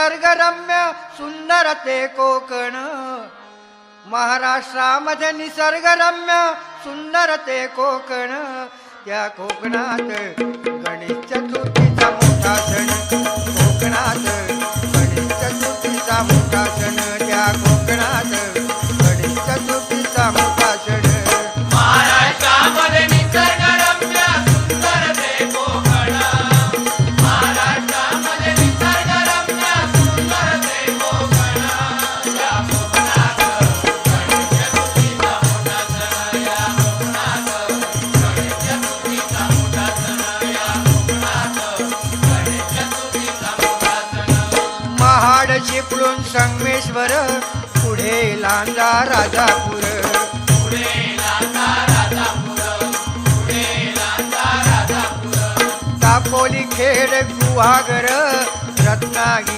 निसर्गरम्य सुंदर ते कोकण, महाराष्ट्रामध्ये निसर्गरम्य सुंदर ते कोकण. त्या कोकणात गणेश चतुर्थीचा मोठा सण, कोकणात गणेश चतुर्थीचा मोठा सण, त्या कोकणात गणेश चतुर्थीचा मोठा सण. महाराष्ट्रामध्ये निसर्गरम्य सुंदर ते कोकण, महाराष्ट्रामध्ये निसर्गरम्य सुंदर ते कोकण. या कोकणात गणेश चतुर्थीचा मोठा सण, या कोकणात गणेश चतुर्थीचा मोठा सण, या कोकणात गणेश चतुर्थीचा मोठा सण. महाड चिपळूण संगमेश्वर, पुढे लांजा राजापूर, दापोली खेड गुहागर, रत्नागिरी